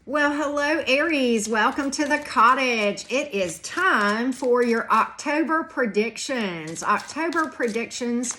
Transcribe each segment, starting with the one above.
Well, hello, Aries. Welcome to the cottage. It is time for your October predictions. October predictions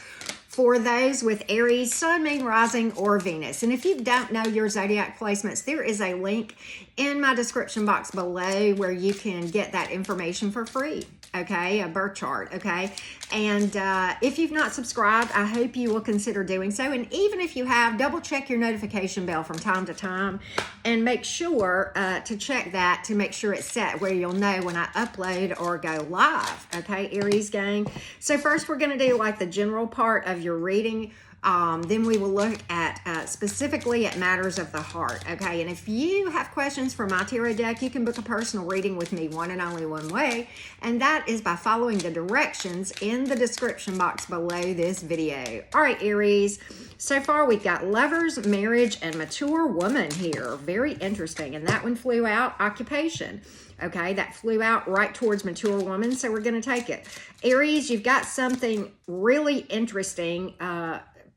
for those with Aries, Sun, Moon, Rising, or Venus. And if you don't know your zodiac placements, there is a link in my description box below where you can get that information for free. Okay, a birth chart. Okay, and if you've not subscribed, I hope you will consider doing so. And even if you have, double check your notification bell from time to time and make sure to check that to make sure it's set where you'll know when I upload or go live. Okay, Aries gang. So first we're going to do like the general part of your reading. Then we will look at specifically at matters of the heart. Okay, and if you have questions for my tarot deck, you can book a personal reading with me one and only one way, and that is by following the directions in the description box below this video. All right, Aries. So far, we've got lovers, marriage, and mature woman here. Very interesting. And that one flew out, occupation. Okay, that flew out right towards mature woman, so we're going to take it. Aries, you've got something really interesting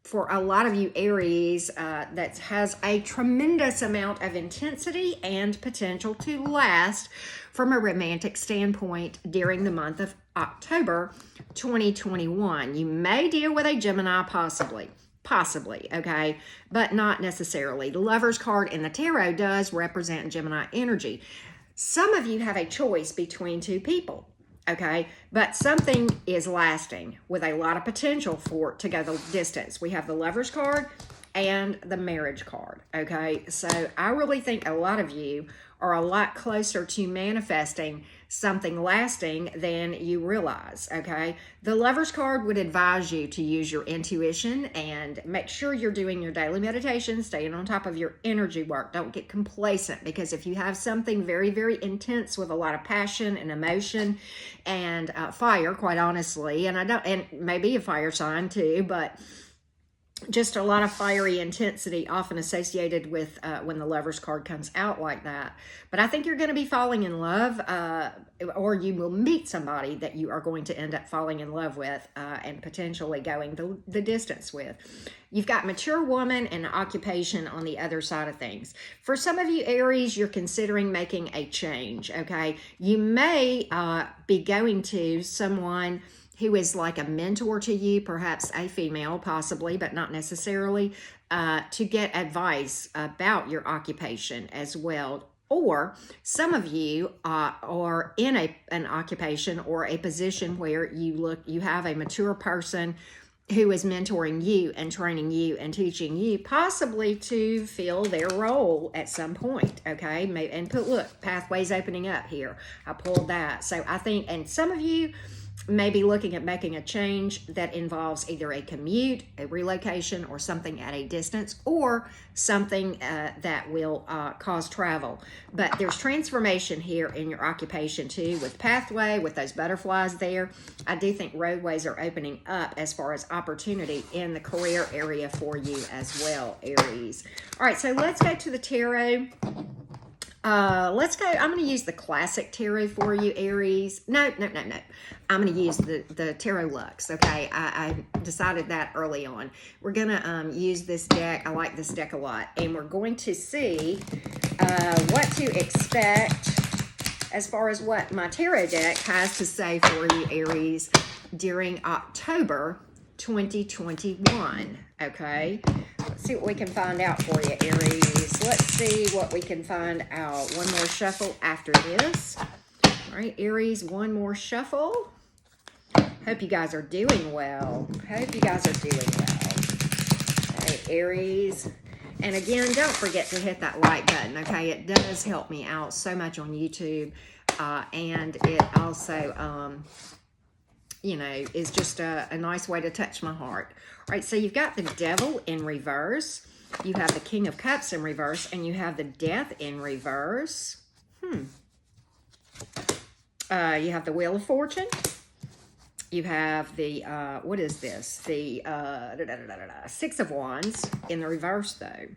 for a lot of you Aries that has a tremendous amount of intensity and potential to last from a romantic standpoint during the month of October 2021. You may deal with a Gemini possibly, okay, but not necessarily. The Lover's card in the tarot does represent Gemini energy. Some of you have a choice between two people, okay, but something is lasting with a lot of potential for it to go the distance. We have the Lover's card and the marriage card, okay? So I really think a lot of you are a lot closer to manifesting something lasting than you realize, okay? The Lover's card would advise you to use your intuition and make sure you're doing your daily meditation, staying on top of your energy work. Don't get complacent, because if you have something very, very intense with a lot of passion and emotion and fire, quite honestly, and maybe a fire sign too, but just a lot of fiery intensity often associated with when the Lover's card comes out like that. But I think you're going to be falling in love, or you will meet somebody that you are going to end up falling in love with and potentially going the distance with. You've got mature woman and occupation on the other side of things. For some of you Aries, you're considering making a change, okay? You may be going to someone who is like a mentor to you, perhaps a female, possibly, but not necessarily, to get advice about your occupation as well. Or some of you are in an occupation or a position where you have a mature person who is mentoring you and training you and teaching you, possibly to fill their role at some point, okay? And look, pathways opening up here. I pulled that. So I think, and some of you may be looking at making a change that involves either a commute, a relocation, or something at a distance, or something that will cause travel. But there's transformation here in your occupation too, with pathway, with those butterflies there. I do think roadways are opening up as far as opportunity in the career area for you as well, Aries. All right, so let's go to the tarot. Let's go. I'm going to use the classic tarot for you, Aries. No. I'm going to use the Tarot Luxe, okay? I decided that early on. We're going to use this deck. I like this deck a lot. And we're going to see what to expect as far as what my tarot deck has to say for you, Aries, during October 2021, okay? Let's see what we can find out for you, Aries. Let's see what we can find out. One more shuffle after this. All right, Aries, one more shuffle. Hope you guys are doing well. Hope you guys are doing well. All right, Aries. And again, don't forget to hit that like button, okay? It does help me out so much on YouTube. And it also, you know, is just a nice way to touch my heart. All right, so you've got the Devil in reverse. You have the King of Cups in reverse, and you have the Death in reverse. You have the Wheel of Fortune. You have the, what is this? The Six of Wands in the reverse, though.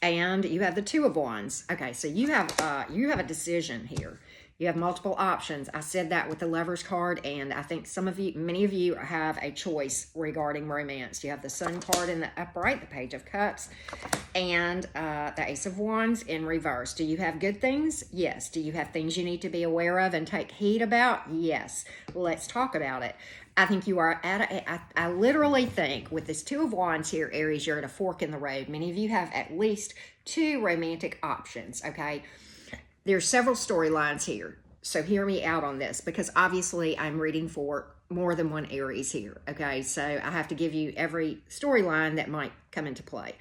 And you have the Two of Wands. Okay, so you have a decision here. You have multiple options. I said that with the Lovers card, and I think many of you have a choice regarding romance. You have the Sun card in the upright, the Page of Cups, and the Ace of Wands in reverse. Do you have good things? Yes. Do you have things you need to be aware of and take heed about? Yes. Let's talk about it. I think you are I literally think with this Two of Wands here, Aries, you're at a fork in the road. Many of you have at least two romantic options, okay? There's several storylines here. So hear me out on this, because obviously I'm reading for more than one Aries here, okay? So I have to give you every storyline that might come into play.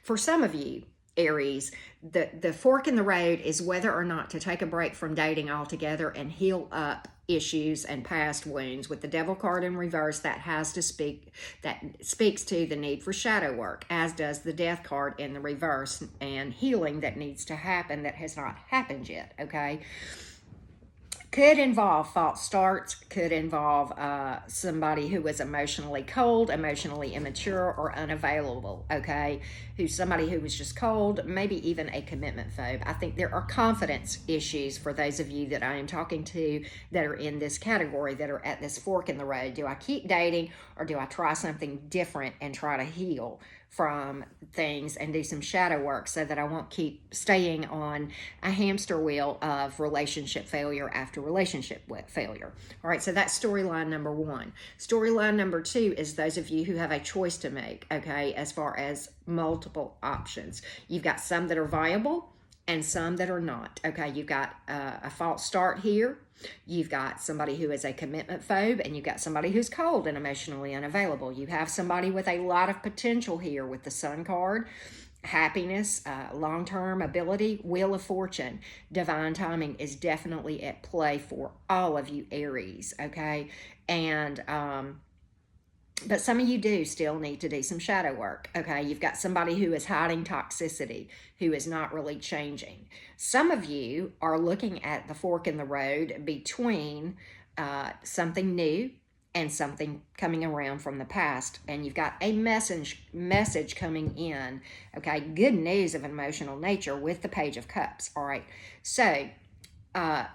For some of you, Aries, the fork in the road is whether or not to take a break from dating altogether and heal up issues and past wounds. With the Devil card in reverse, that speaks to the need for shadow work, as does the Death card in the reverse, and healing that needs to happen that has not happened yet, okay? Could involve false starts, could involve somebody who was emotionally cold, emotionally immature, or unavailable, okay? Somebody who was just cold, maybe even a commitment phobe. I think there are confidence issues for those of you that I am talking to that are in this category, that are at this fork in the road. Do I keep dating, or do I try something different and try to heal from things and do some shadow work so that I won't keep staying on a hamster wheel of relationship failure after relationship failure? All right, so that's storyline number one. Storyline number two is those of you who have a choice to make, okay, as far as multiple options. You've got some that are viable and some that are not, okay? You've got a false start here. You've got somebody who is a commitment phobe, and you've got somebody who's cold and emotionally unavailable. You have somebody with a lot of potential here with the Sun card, happiness, long-term ability, Wheel of Fortune. Divine timing is definitely at play for all of you Aries, okay? And but some of you do still need to do some shadow work, okay? You've got somebody who is hiding toxicity, who is not really changing. Some of you are looking at the fork in the road between something new and something coming around from the past, and you've got a message coming in, okay? Good news of an emotional nature with the Page of Cups, all right? So I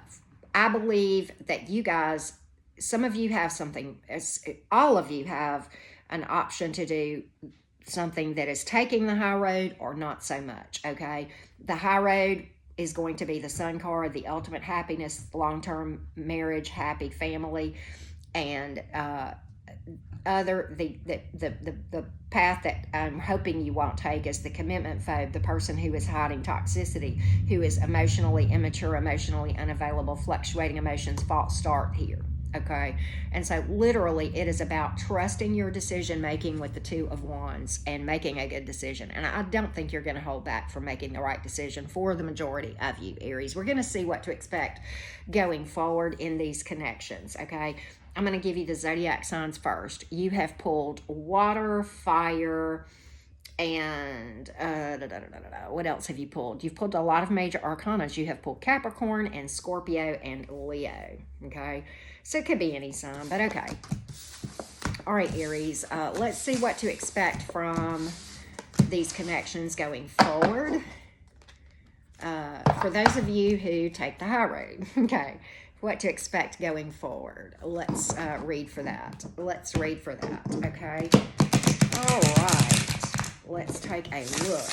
believe that you guys, some of you have something, all of you have an option to do something that is taking the high road or not so much, okay? The high road is going to be the Sun card, the ultimate happiness, long-term marriage, happy family, and the path that I'm hoping you won't take is the commitment phobe, the person who is hiding toxicity, who is emotionally immature, emotionally unavailable, fluctuating emotions, false start here. Okay, and so literally it is about trusting your decision making with the Two of Wands and making a good decision. And I don't think you're going to hold back from making the right decision for the majority of you Aries. We're going to see what to expect going forward in these connections. Okay, I'm going to give you the zodiac signs first. You have pulled water, fire, and what else have you pulled? You've pulled a lot of major arcanas. You have pulled Capricorn and Scorpio and Leo. Okay, so it could be any sign, but okay. All right, Aries, let's see what to expect from these connections going forward. For those of you who take the high road, okay, what to expect going forward. Let's read for that. Let's read for that, okay? All right. Let's take a look.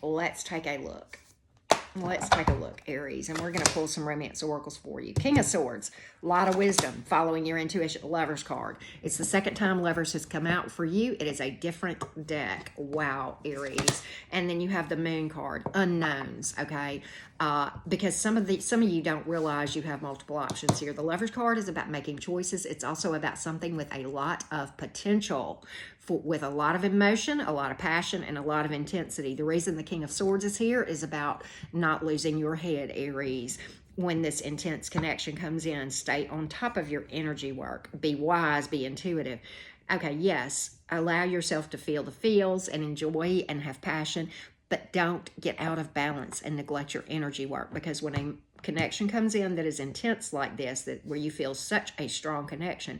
Let's take a look. Let's take a look, Aries, and we're going to pull some romance oracles for you. King of Swords, a lot of wisdom, following your intuition. Lovers card. It's the second time Lovers has come out for you. It is a different deck. Wow, Aries. And then you have the Moon card, unknowns, okay? Because some of you don't realize you have multiple options here. The Lovers card is about making choices. It's also about something with a lot of potential, with a lot of emotion, a lot of passion, and a lot of intensity. The reason the King of Swords is here is about not losing your head, Aries. When this intense connection comes in, stay on top of your energy work. Be wise, be intuitive. Okay, yes, allow yourself to feel the feels and enjoy and have passion, but don't get out of balance and neglect your energy work, because when a connection comes in that is intense like this, where you feel such a strong connection,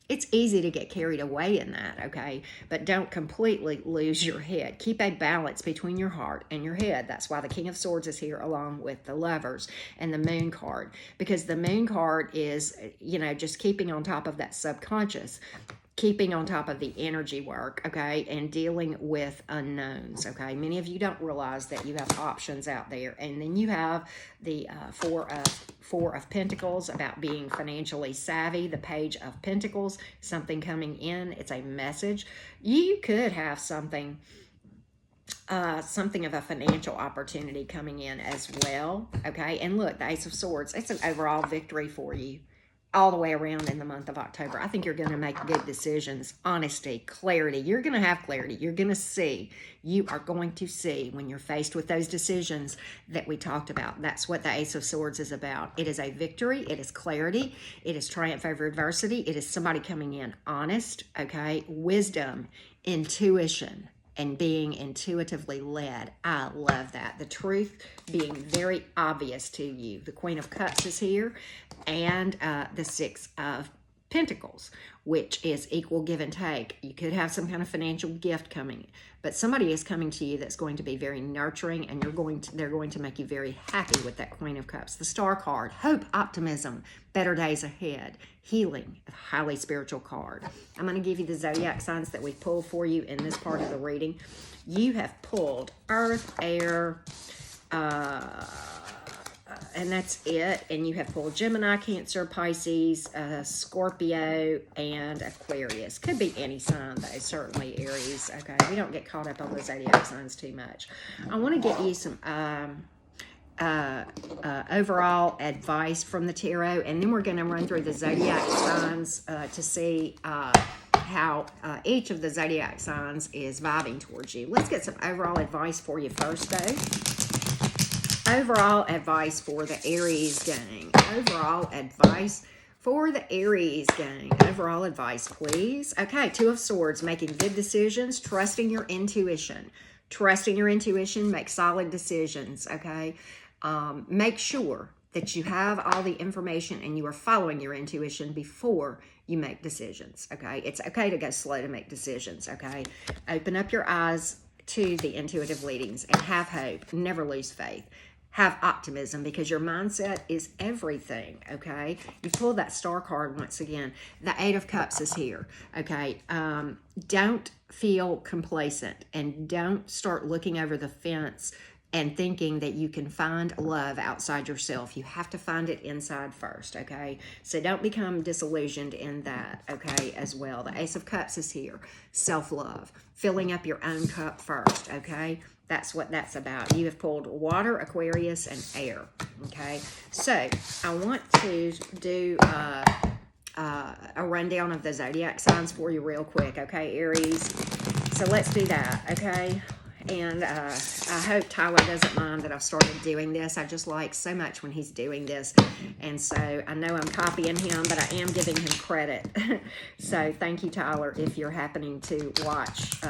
It's easy to get carried away in that, okay? But don't completely lose your head. Keep a balance between your heart and your head. That's why the King of Swords is here along with the Lovers and the Moon card. Because the Moon card is, you know, just keeping on top of that subconscious, keeping on top of the energy work, okay, and dealing with unknowns, okay? Many of you don't realize that you have options out there. And then you have the Four of Pentacles, about being financially savvy. The Page of Pentacles, something coming in. It's a message. You could have something of a financial opportunity coming in as well, okay? And look, the Ace of Swords, it's an overall victory for you all the way around in the month of October. I think you're going to make good decisions. Honesty, clarity. You're going to have clarity. You're going to see. You are going to see when you're faced with those decisions that we talked about. That's what the Ace of Swords is about. It is a victory. It is clarity. It is triumph over adversity. It is somebody coming in honest, okay? Wisdom, intuition, and being intuitively led. I love that. The truth being very obvious to you. The Queen of Cups is here, and the Six of Pentacles, which is equal give and take. You could have some kind of financial gift coming, but somebody is coming to you that's going to be very nurturing, and they're going to make you very happy with that Queen of Cups. The Star card, hope, optimism, better days ahead, healing, a highly spiritual card. I'm going to give you the zodiac signs that we pulled for you in this part of the reading. You have pulled Earth, Air, and that's it. And you have pulled Gemini, Cancer, Pisces, Scorpio, and Aquarius. Could be any sign, though. Certainly Aries. Okay, we don't get caught up on the zodiac signs too much. I want to get you some overall advice from the tarot, and then we're going to run through the zodiac signs to see how each of the zodiac signs is vibing towards you. Let's get some overall advice for you first, though. Overall advice for the Aries gang. Overall advice for the Aries gang. Overall advice, please. Okay, Two of Swords, making good decisions, trusting your intuition. Trusting your intuition, make solid decisions, okay? Make sure that you have all the information and you are following your intuition before you make decisions, okay? It's okay to go slow to make decisions, okay? Open up your eyes to the intuitive leadings and have hope. Never lose faith. Have optimism, because your mindset is everything, okay? You pull that Star card once again. The Eight of Cups is here, okay? Don't feel complacent, and don't start looking over the fence and thinking that you can find love outside yourself. You have to find it inside first, okay? So don't become disillusioned in that, okay, as well. The Ace of Cups is here. Self-love. Filling up your own cup first, okay? That's what that's about. You have pulled water, Aquarius, and air, okay? So I want to do a rundown of the zodiac signs for you real quick, okay, Aries? So let's do that, okay? And I hope Tyler doesn't mind that I've started doing this. I just like so much when he's doing this. And so I know I'm copying him, but I am giving him credit. So thank you, Tyler, if you're happening to watch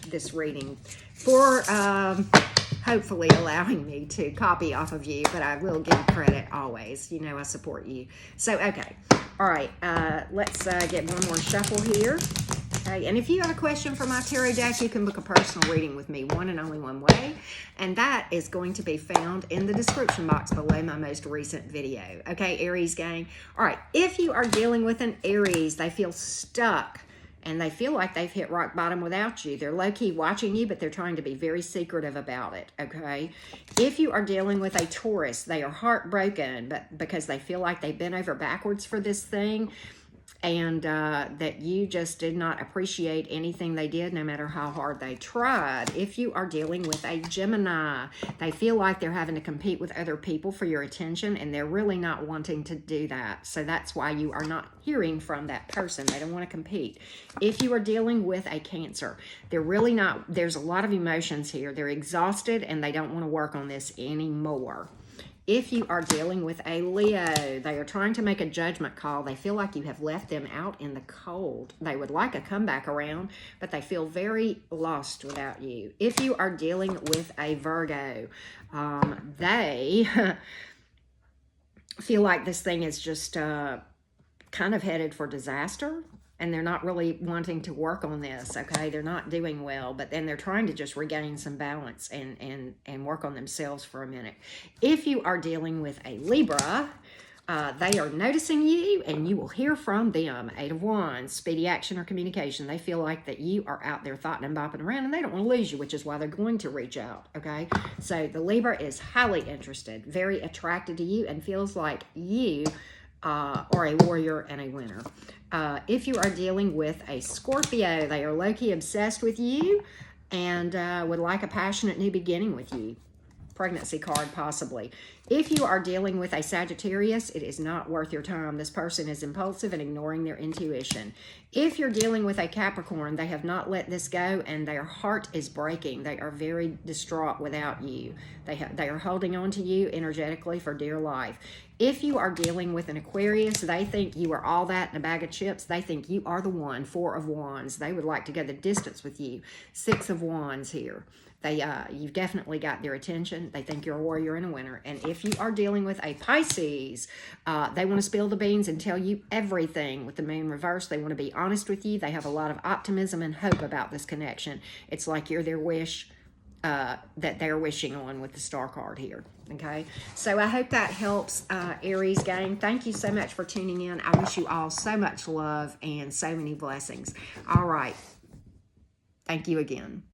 this reading, for hopefully allowing me to copy off of you. But I will give you credit always. You know I support you. So, okay. All right. Let's get one more shuffle here. Okay, and if you have a question for my tarot deck, you can book a personal reading with me, one and only one way, and that is going to be found in the description box below my most recent video. Okay, Aries gang. All right, if you are dealing with an Aries, they feel stuck and they feel like they've hit rock bottom without you. They're low-key watching you, but they're trying to be very secretive about it, okay? If you are dealing with a Taurus, they are heartbroken, but because they feel like they've been over backwards for this thing, and that you just did not appreciate anything they did, no matter how hard they tried. If you are dealing with a Gemini, they feel like they're having to compete with other people for your attention, and they're really not wanting to do that. So that's why you are not hearing from that person. They don't want to compete. If you are dealing with a Cancer, they're really not, there's a lot of emotions here. They're exhausted, and they don't want to work on this anymore. If you are dealing with a Leo, they are trying to make a judgment call. They feel like you have left them out in the cold. They would like a comeback around, but they feel very lost without you. If you are dealing with a Virgo, they feel like this thing is just kind of headed for disaster. and they're not really wanting to work on this, okay? They're not doing well, but then they're trying to just regain some balance and work on themselves for a minute. If you are dealing with a Libra, they are noticing you and you will hear from them. 8 of Wands, speedy action or communication. They feel like that you are out there thoughting and bopping around and they don't want to lose you, which is why they're going to reach out, okay? So the Libra is highly interested, very attracted to you, and feels like you are a warrior and a winner. If you are dealing with a Scorpio, they are low-key obsessed with you and would like a passionate new beginning with you. Pregnancy card, possibly. If you are dealing with a Sagittarius, it is not worth your time. This person is impulsive and ignoring their intuition. If you're dealing with a Capricorn, they have not let this go and their heart is breaking. They are very distraught without you. They are holding on to you energetically for dear life. If you are dealing with an Aquarius, they think you are all that in a bag of chips. They think you are the one. 4 of Wands. They would like to go the distance with you. 6 of Wands here. You've definitely got their attention. They think you're a warrior and a winner. And if you are dealing with a Pisces, they want to spill the beans and tell you everything. With the moon reversed, they want to be honest with you. They have a lot of optimism and hope about this connection. It's like you're their wish that they're wishing on with the star card here. Okay, so I hope that helps, Aries gang. Thank you so much for tuning in. I wish you all so much love and so many blessings. All right. Thank you again.